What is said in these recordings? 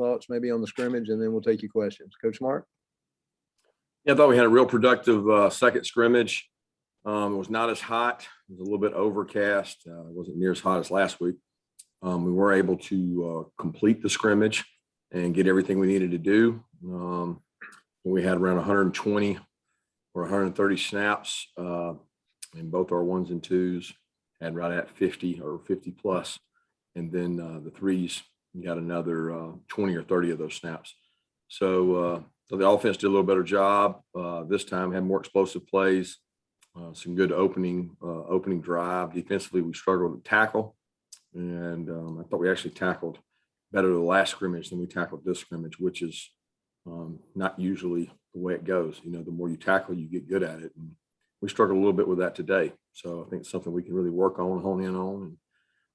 thoughts maybe on the scrimmage, and then we'll take your questions. Coach Mark? Yeah, I thought we had a real productive second scrimmage. It was not as hot. It was a little bit overcast. It wasn't near as hot as last week. We were able to complete the scrimmage and get everything we needed to do. We had around 120 or 130 snaps in both our ones and twos, had right at 50 or 50 plus. And then the threes, we got another 20 or 30 of those snaps. So the offense did a little better job this time, had more explosive plays, some good opening drive. Defensively, we struggled to tackle. And I thought we actually tackled better the last scrimmage than we tackled this scrimmage, which is not usually the way it goes. You know, the more you tackle, you get good at it. And we struggled a little bit with that today. So I think it's something we can really work on, hone in on. And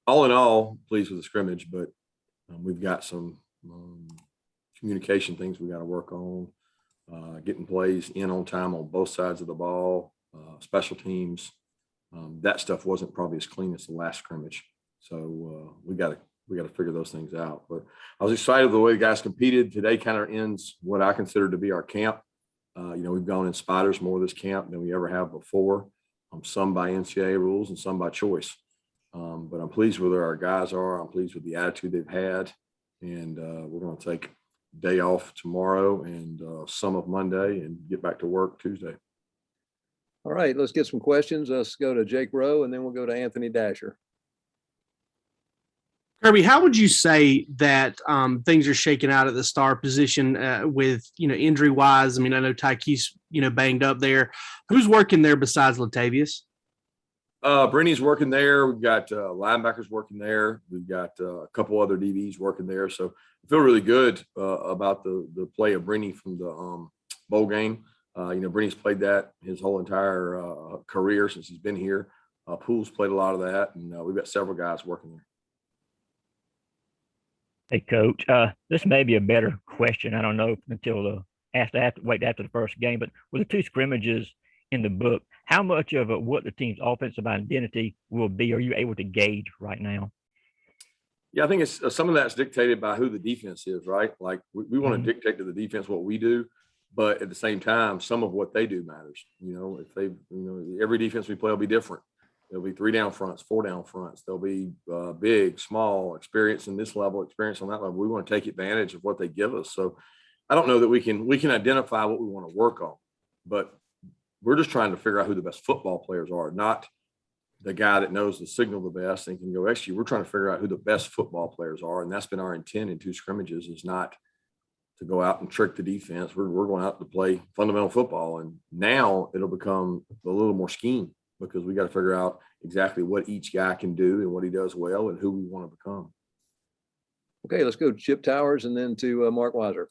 all in all, pleased with the scrimmage, but we've got some communication things we got to work on, getting plays in on time on both sides of the ball, special teams. That stuff wasn't probably as clean as the last scrimmage. So we got to figure those things out. But I was excited with the way the guys competed. Today kind of ends what I consider to be our camp. You know, we've gone in spiders more this camp than we ever have before. Some by NCAA rules and some by choice. But I'm pleased with where our guys are. I'm pleased with the attitude they've had. And we're going to take a day off tomorrow and some of Monday and get back to work Tuesday. All right, let's get some questions. Let's go to Jake Rowe, and then we'll go to Anthony Dasher. Kirby, how would you say that things are shaking out at the star position with, you know, injury wise? I mean, I know Tyke's, you know, banged up there. Who's working there besides Latavius? Brenny's working there. We've got linebackers working there. We've got a couple other DBs working there. So I feel really good about the play of Brenny from the bowl game. You know, Brenny's played that his whole entire career since he's been here. Poole's played a lot of that, and we've got several guys working there. Hey, Coach, this may be a better question. I don't know until after the first game, but with the two scrimmages in the book, how much of what the team's offensive identity will be are you able to gauge right now? Yeah, I think it's some of that's dictated by who the defense is, right? Like we want to dictate to the defense what we do, but at the same time, some of what they do matters. You know, if they, you know, every defense we play will be different. There'll be 3 down fronts, 4 down fronts. There'll be big, small, experience in this level, experience on that level. We want to take advantage of what they give us. So I don't know that we can identify what we want to work on, but we're just trying to figure out who the best football players are, not the guy that knows the signal the best and can go execute. We're trying to figure out who the best football players are, and that's been our intent in two scrimmages, is not to go out and trick the defense. We're going out to play fundamental football, and now it'll become a little more scheme, because we got to figure out exactly what each guy can do and what he does well and who we want to become. Okay, let's go to Chip Towers and then to Mark Weiser.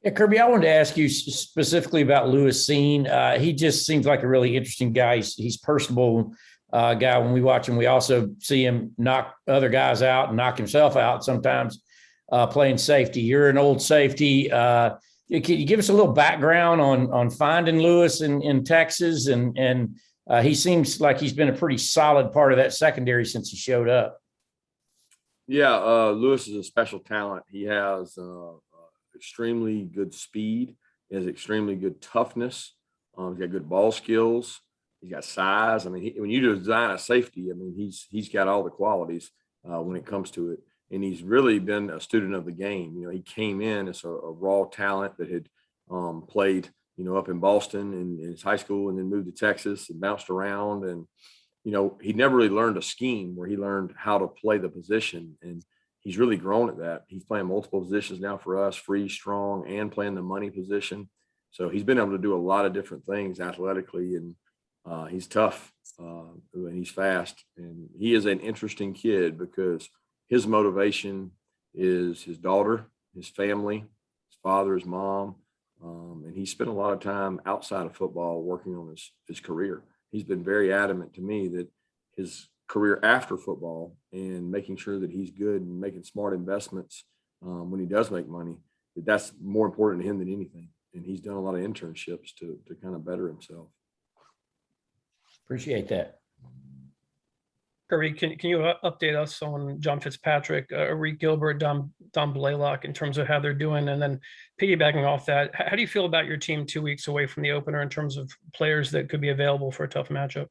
Yeah, Kirby, I wanted to ask you specifically about Lewis Cine. He just seems like a really interesting guy. He's personable guy. When we watch him, we also see him knock other guys out and knock himself out sometimes playing safety. You're an old safety. Can you give us a little background on finding Lewis in Texas? And he seems like he's been a pretty solid part of that secondary since he showed up. Yeah, Lewis is a special talent. He has extremely good speed. He has extremely good toughness. He's got good ball skills. He's got size. I mean, when you design a safety, I mean, he's got all the qualities when it comes to it. And he's really been a student of the game. You know, he came in as a raw talent that had played, you know, up in Boston in his high school, and then moved to Texas and bounced around. And, you know, he never really learned a scheme where he learned how to play the position. And he's really grown at that. He's playing multiple positions now for us, free, strong, and playing the money position. So he's been able to do a lot of different things athletically, and he's tough and he's fast. And he is an interesting kid because his motivation is his daughter, his family, his father, his mom. And he spent a lot of time outside of football working on his career. He's been very adamant to me that his career after football and making sure that he's good and making smart investments when he does make money, that's more important to him than anything. And he's done a lot of internships to kind of better himself. Appreciate that. Kirby, can you update us on John Fitzpatrick, Reed Gilbert, Don Blaylock in terms of how they're doing? And then piggybacking off that, how do you feel about your team 2 weeks away from the opener in terms of players that could be available for a tough matchup?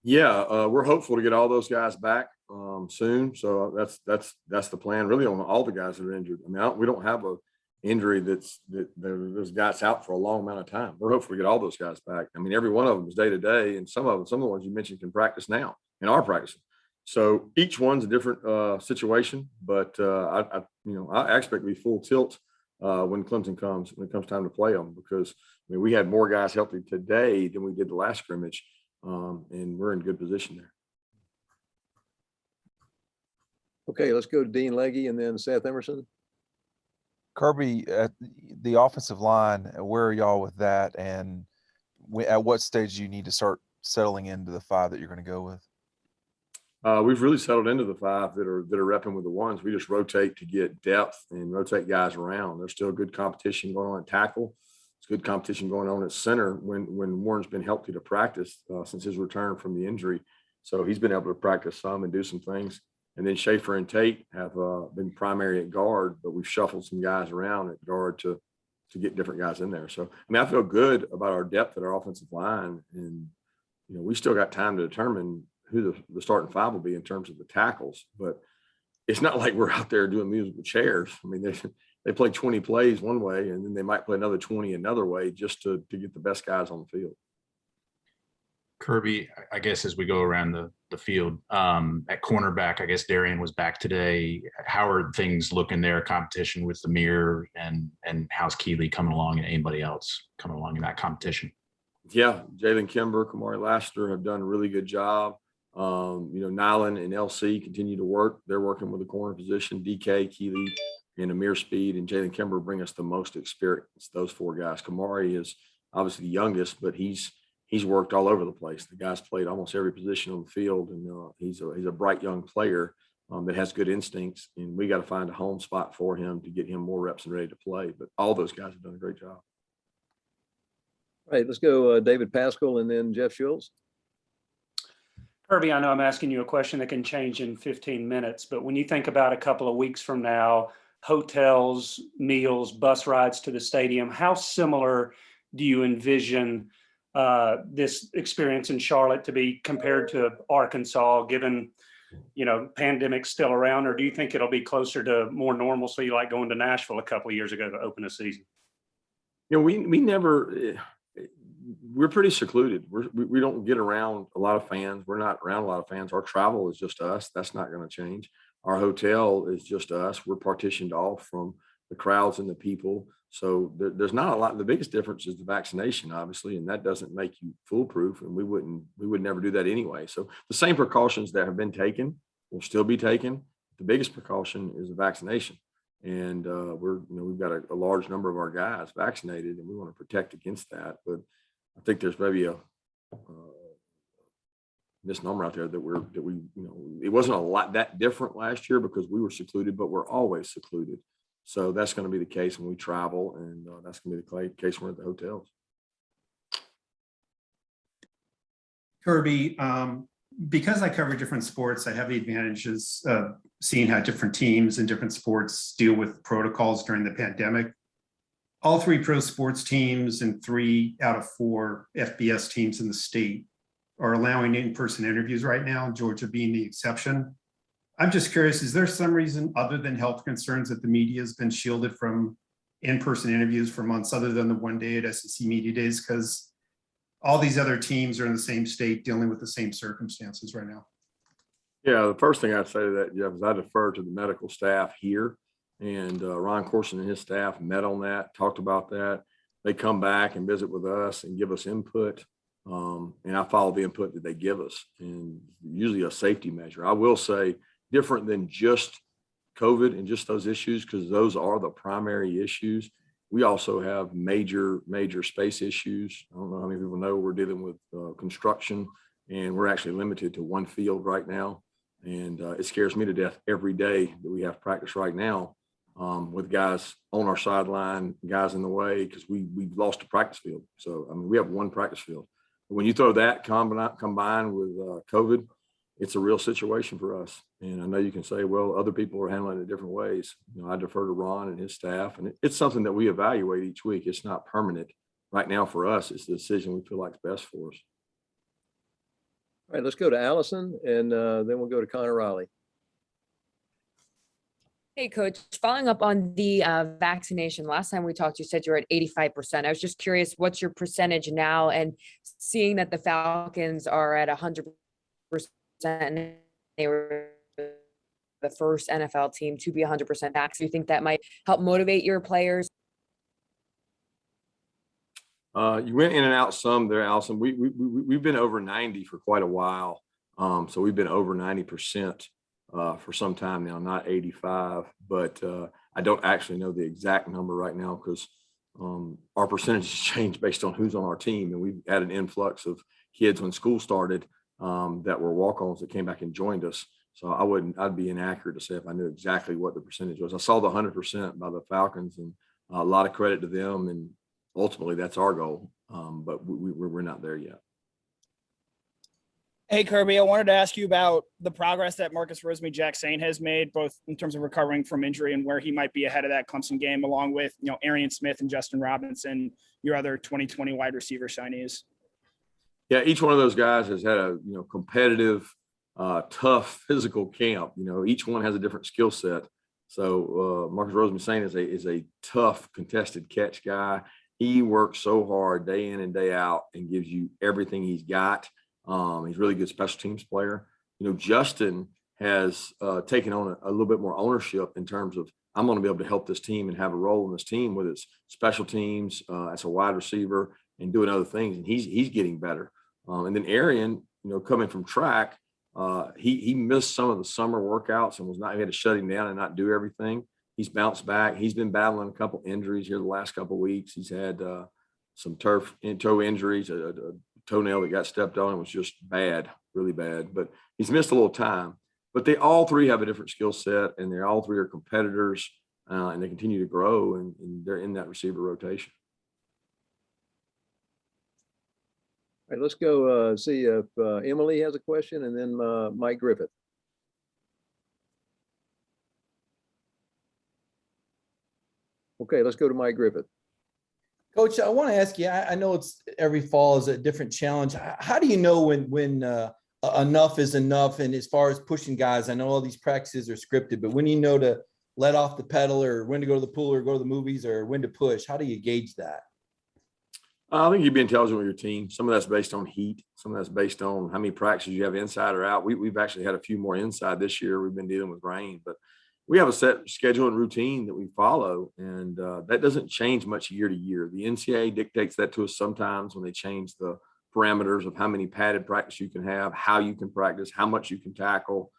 Yeah, we're hopeful to get all those guys back soon. So that's the plan. Really, on all the guys that are injured. I mean, we don't have a injury that there's guys out for a long amount of time. We're hopeful to get all those guys back. I mean, every one of them is day to day, and some of the ones you mentioned can practice now and are practicing. So each one's a different situation, but I expect to be full tilt when Clemson comes when it comes time to play them, because I mean we had more guys healthy today than we did the last scrimmage, and we're in good position there. Okay, let's go to Dean Legge and then Seth Emerson. Kirby, at the offensive line, where are y'all with that? And at what stage do you need to start settling into the 5 that you're going to go with? We've really settled into the 5 that are repping with the ones. We just rotate to get depth and rotate guys around. There's still good competition going on at tackle. It's good competition going on at center when Warren's been healthy to practice since his return from the injury. So he's been able to practice some and do some things. And then Schaefer and Tate have been primary at guard, but we've shuffled some guys around at guard to get different guys in there. So, I mean, I feel good about our depth at our offensive line. And, you know, we still got time to determine who the starting 5 will be in terms of the tackles. But it's not like we're out there doing musical chairs. I mean, they play 20 plays one way, and then they might play another 20 another way just to get the best guys on the field. Kirby, I guess as we go around the field, at cornerback, I guess Darian was back today. How are things looking there? Competition with Amir and how's Keeley coming along and anybody else coming along in that competition? Yeah, Jalen Kimber, Kamari Lassiter have done a really good job. Nyland and LC continue to work. They're working with the corner position. DK, Keeley, and Amir Speed and Jalen Kimber bring us the most experience. Those 4 guys. Kamari is obviously the youngest, but he's worked all over the place. The guy's played almost every position on the field, and he's a bright young player that has good instincts. And we got to find a home spot for him to get him more reps and ready to play. But all those guys have done a great job. All right, let's go David Pascal and then Jeff Schultz. Kirby, I know I'm asking you a question that can change in 15 minutes, but when you think about a couple of weeks from now, hotels, meals, bus rides to the stadium, how similar do you envision this experience in Charlotte to be compared to Arkansas, given, pandemic's still around? Or do you think it'll be closer to more normalcy, like going to Nashville a couple of years ago to open a season? We're pretty secluded. We don't get around a lot of fans. We're not around a lot of fans. Our travel is just us. That's not going to change. Our hotel is just us. We're partitioned off from the crowds and the people. So there's not a lot. The biggest difference is the vaccination, obviously, and that doesn't make you foolproof. And we would never do that anyway. So the same precautions that have been taken will still be taken. The biggest precaution is the vaccination. And we've got a large number of our guys vaccinated, and we want to protect against that. But I think there's maybe a misnomer out there that it wasn't a lot that different last year because we were secluded, but we're always secluded. So that's going to be the case when we travel, and that's going to be the case when we're at the hotels. Kirby, because I cover different sports, I have the advantages of seeing how different teams and different sports deal with protocols during the pandemic. All 3 pro sports teams and 3 out of 4 FBS teams in the state are allowing in-person interviews right now, Georgia being the exception. I'm just curious, is there some reason other than health concerns that the media has been shielded from in-person interviews for months other than the one day at SEC Media Days? Because all these other teams are in the same state dealing with the same circumstances right now. Yeah, the first thing I'd say to that, Jeff, is I defer to the medical staff here. And Ron Corson and his staff met on that, talked about that. They come back and visit with us and give us input. And I follow the input that they give us, and usually a safety measure. I will say, different than just COVID and just those issues, because those are the primary issues. We also have major space issues. I don't know how many people know we're dealing with construction, and we're actually limited to 1 field right now. And it scares me to death every day that we have practice right now with guys on our sideline, guys in the way, because we've lost a practice field. So, I mean, we have 1 practice field. When you throw that combined with COVID, it's a real situation for us. And I know you can say, well, other people are handling it different ways. I defer to Ron and his staff, and it's something that we evaluate each week. It's not permanent. Right now for us, it's the decision we feel like is best for us. All right, let's go to Allison, and then we'll go to Connor Riley. Hey, Coach, following up on the vaccination, last time we talked, you said you were at 85%. I was just curious, what's your percentage now? And seeing that the Falcons are at 100%, and they were the first NFL team to be 100% vax, do you think that might help motivate your players? You went in and out some there, Allison. We've been over 90 for quite a while. So we've been over 90%. For some time now, not 85, but I don't actually know the exact number right now because our percentages change based on who's on our team. And we've had an influx of kids when school started that were walk-ons that came back and joined us. So I'd be inaccurate to say if I knew exactly what the percentage was. I saw the 100% by the Falcons, and a lot of credit to them. And ultimately that's our goal. But we're not there yet. Hey, Kirby, I wanted to ask you about the progress that Marcus Rosemy-Jacksain has made, both in terms of recovering from injury and where he might be ahead of that Clemson game, along with, Arian Smith and Justin Robinson, your other 2020 wide receiver signees. Yeah, each one of those guys has had a, competitive, tough physical camp. Each one has a different skill set. So Marcus Rosemy-Jacksain is a tough contested catch guy. He works so hard day in and day out and gives you everything he's got. He's a really good special teams player. Justin has taken on a little bit more ownership in terms of, I'm going to be able to help this team and have a role in this team, whether it's special teams, as a wide receiver and doing other things. And he's getting better. And then Arian, coming from track, he missed some of the summer workouts and we had to shut him down and not do everything. He's bounced back. He's been battling a couple injuries here the last couple of weeks. He's had some turf and toe injuries, a toenail that got stepped on. It was just bad, really bad, but he's missed a little time. But they all three have a different skill set, and they all three are competitors, and they continue to grow, and they're in that receiver rotation. All right, let's go see if Emily has a question, and then Mike Griffith. Okay, let's go to Mike Griffith. Coach, I want to ask you, I know it's every fall is a different challenge. How do you know when enough is enough? And as far as pushing guys, I know all these practices are scripted, but when you know to let off the pedal or when to go to the pool or go to the movies or when to push, how do you gauge that? I think you'd be intelligent with your team. Some of that's based on heat. Some of that's based on how many practices you have inside or out. We've actually had a few more inside this year. We've been dealing with rain, but we have a set schedule and routine that we follow, and that doesn't change much year to year. The NCAA dictates that to us sometimes when they change the parameters of how many padded practice you can have, how you can practice, how much you can tackle.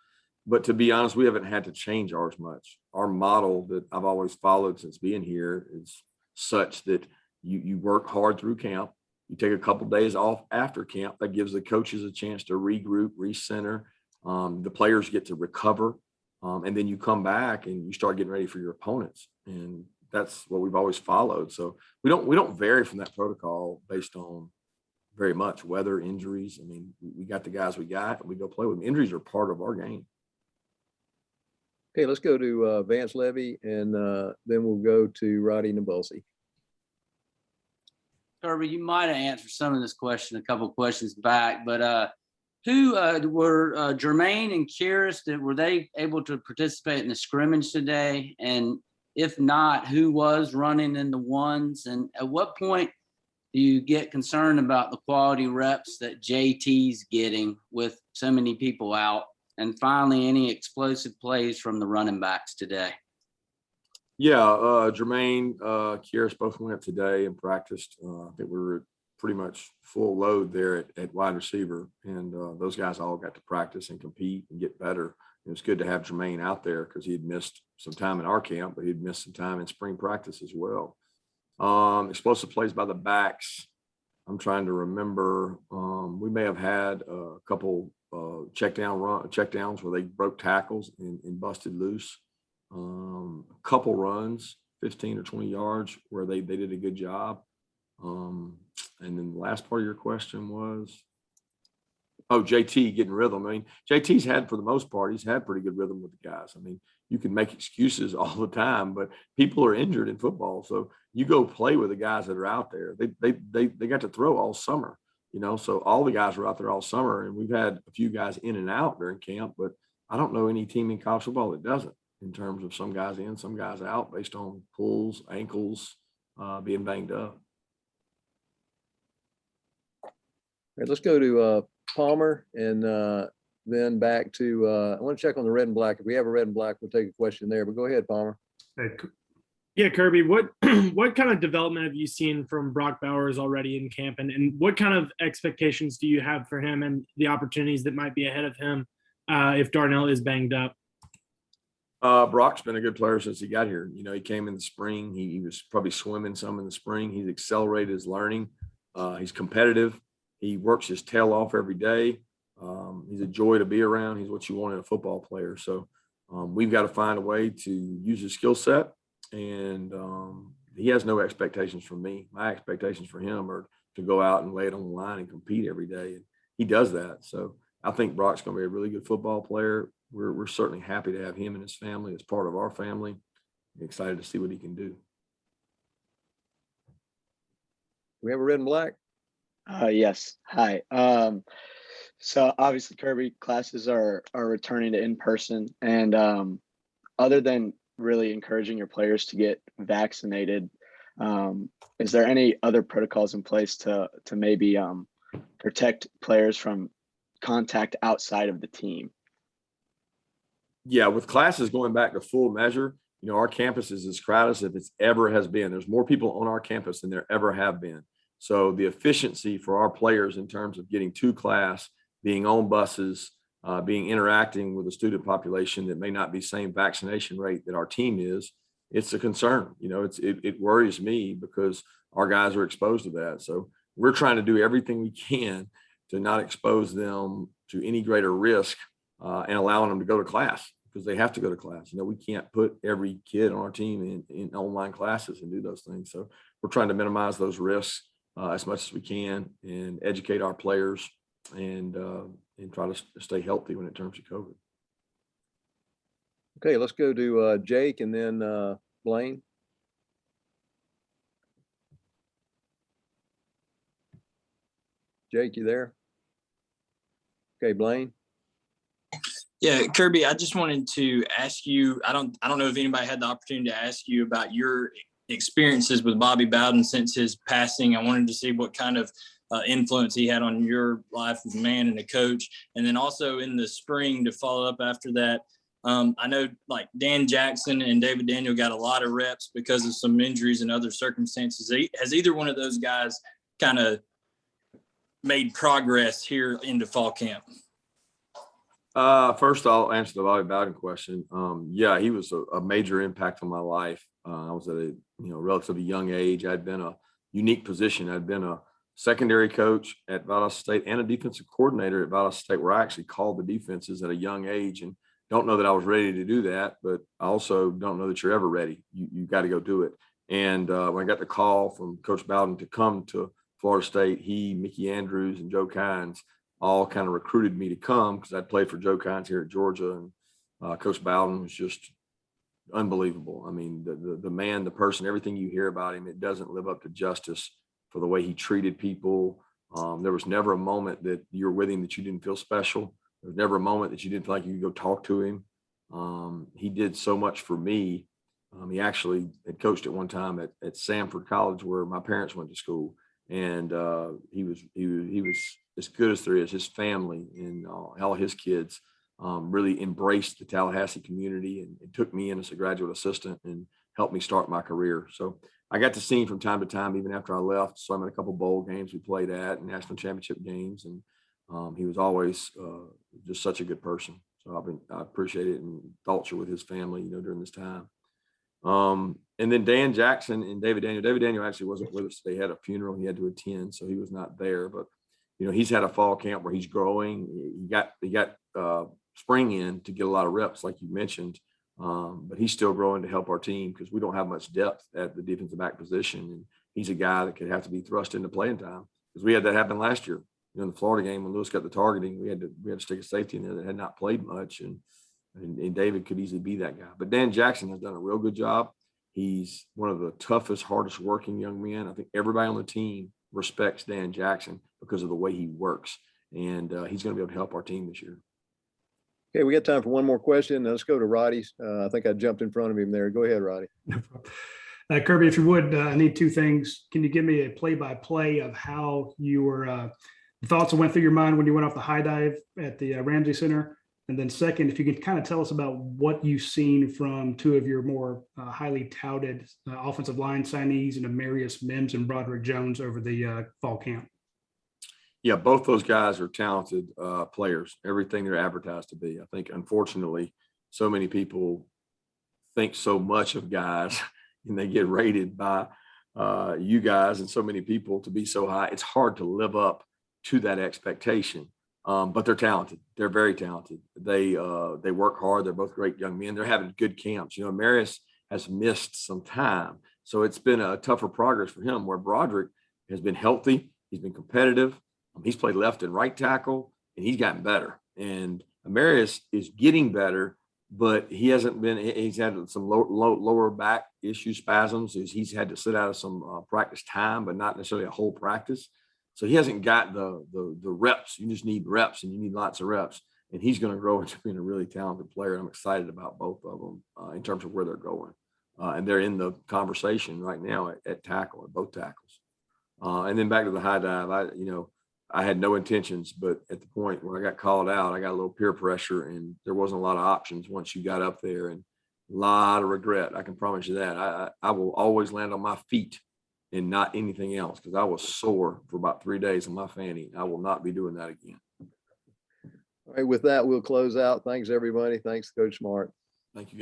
But to be honest, we haven't had to change ours much. Our model that I've always followed since being here is such that you work hard through camp. You take a couple of days off after camp. That gives the coaches a chance to regroup, recenter. The players get to recover. And then you come back and you start getting ready for your opponents. And that's what we've always followed. So we don't vary from that protocol based on very much weather, injuries. I mean, we got the guys we got, and we go play with them. Injuries are part of our game. Okay, let's go to Vance Levy, and then we'll go to Roddy Nabulsi. Kirby, you might have answered some of this question a couple of questions back, but who were Jermaine and Kyrus, were they able to participate in the scrimmage today? And if not, who was running in the ones? And at what point do you get concerned about the quality reps that JT's getting with so many people out? And finally, any explosive plays from the running backs today? Yeah, Jermaine, Kyrus both went today and practiced. I think we were pretty much full load there at wide receiver, and those guys all got to practice and compete and get better. It was good to have Jermaine out there because he had missed some time in our camp, but he'd missed some time in spring practice as well. Explosive plays by the backs. I'm trying to remember. We may have had a couple checkdowns where they broke tackles and busted loose. A couple runs, 15 or 20 yards, where they did a good job. And then the last part of your question was, Oh, JT getting rhythm. I mean, JT's had, for the most part, he's had pretty good rhythm with the guys. I mean, you can make excuses all the time, but people are injured in football. So you go play with the guys that are out there. They got to throw all summer, so all the guys were out there all summer, and we've had a few guys in and out during camp, but I don't know any team in college football that doesn't, in terms of some guys in, some guys out based on pulls, ankles, being banged up. All right, let's go to Palmer and then back to, I want to check on the red and black. If we have a red and black, we'll take a question there, but go ahead, Palmer. Yeah, Kirby, what what kind of development have you seen from Brock Bowers already in camp, and what kind of expectations do you have for him and the opportunities that might be ahead of him if Darnell is banged up? Brock's been a good player since he got here. He came in the spring. He was probably swimming some in the spring. He's accelerated his learning. He's competitive. He works his tail off every day. He's a joy to be around. He's what you want in a football player. So we've got to find a way to use his skill set. And he has no expectations from me. My expectations for him are to go out and lay it on the line and compete every day. And he does that. So I think Brock's going to be a really good football player. We're certainly happy to have him and his family as part of our family. I'm excited to see what he can do. We have a red and black. Yes. Hi. So obviously, Kirby, classes are returning to in person, and other than really encouraging your players to get vaccinated, is there any other protocols in place to maybe protect players from contact outside of the team? Yeah, with classes going back to full measure, our campus is as crowded as it ever has been. There's more people on our campus than there ever have been. So the efficiency for our players in terms of getting to class, being on buses, interacting with a student population that may not be same vaccination rate that our team is, it's a concern. It worries me because our guys are exposed to that. So we're trying to do everything we can to not expose them to any greater risk and allowing them to go to class, because they have to go to class. We can't put every kid on our team in online classes and do those things. So we're trying to minimize those risks as much as we can and educate our players and try to stay healthy when it comes to COVID. Okay, let's go to Jake and then Blaine. Jake, you there? Okay, Blaine. Yeah, Kirby, I just wanted to ask you, I don't know if anybody had the opportunity to ask you about your experiences with Bobby Bowden since his passing. I wanted to see what kind of influence he had on your life as a man and a coach. And then also in the spring, to follow up after that, I know like Dan Jackson and David Daniel got a lot of reps because of some injuries and other circumstances. Has either one of those guys kind of made progress here into fall camp? First, I'll answer the Bobby Bowden question. Yeah, he was a major impact on my life. I was at a relatively young age. I'd been a unique position. I'd been a secondary coach at Valdosta State and a defensive coordinator at Valdosta State, where I actually called the defenses at a young age. And don't know that I was ready to do that, but I also don't know that you're ever ready. You got to go do it. And when I got the call from Coach Bowden to come to Florida State, he, Mickey Andrews, and Joe Kynes all kind of recruited me to come because I'd played for Joe Kynes here at Georgia, and Coach Bowden was just unbelievable. I mean, the man, the person, everything you hear about him, it doesn't live up to justice for the way he treated people. There was never a moment that you're with him that you didn't feel special. There was never a moment that you didn't feel like you could go talk to him. He did so much for me. He actually had coached at one time at Samford College, where my parents went to school, and he was as good as there is. His family and all his kids really embraced the Tallahassee community and took me in as a graduate assistant and helped me start my career. So I got to see him from time to time, even after I left. So I'm at a couple bowl games we played at and national championship games. And he was always just such a good person. So I appreciate it, and thoughts are with his family, during this time. And then Dan Jackson and David Daniel actually wasn't with us. They had a funeral he had to attend, so he was not there. But he's had a fall camp where he's growing. He got spring in to get a lot of reps, like you mentioned. But he's still growing to help our team because we don't have much depth at the defensive back position. And he's a guy that could have to be thrust into playing time, because we had that happen last year. in the Florida game, when Lewis got the targeting, we had to stick a safety in there that had not played much, and David could easily be that guy. But Dan Jackson has done a real good job. He's one of the toughest, hardest working young men. I think everybody on the team respects Dan Jackson because of the way he works, and he's going to be able to help our team this year. Okay, we got time for one more question. Let's go to Roddy's. I think I jumped in front of him there. Go ahead, Roddy. Kirby, if you would, I need two things. Can you give me a play-by-play of how you were, the thoughts that went through your mind when you went off the high dive at the Ramsey Center? And then second, if you could kind of tell us about what you've seen from two of your more highly touted offensive line signees, and Amarius Mims and Broderick Jones over the fall camp. Yeah, both those guys are talented players, everything they're advertised to be. I think, unfortunately, so many people think so much of guys and they get rated by you guys and so many people to be so high. It's hard to live up to that expectation. But they're talented. They're very talented. They work hard. They're both great young men. They're having good camps. You know, Marius has missed some time, so it's been a tougher progress for him, where Broderick has been healthy. He's been competitive. He's played left and right tackle, and he's gotten better. And Amarius is getting better, but he hasn't been. He's had some lower back issue spasms. He's had to sit out of some practice time, but not necessarily a whole practice. So he hasn't got the reps. You just need reps, and you need lots of reps. And he's going to grow into being a really talented player. I'm excited about both of them in terms of where they're going. And they're in the conversation right now at tackle, at both tackles. And then back to the high dive, I had no intentions, but at the point where I got called out, I got a little peer pressure, and there wasn't a lot of options once you got up there, and a lot of regret. I can promise you that. I will always land on my feet and not anything else, because I was sore for about 3 days on my fanny. I will not be doing that again. All right, with that, we'll close out. Thanks, everybody. Thanks, Coach Smart. Thank you.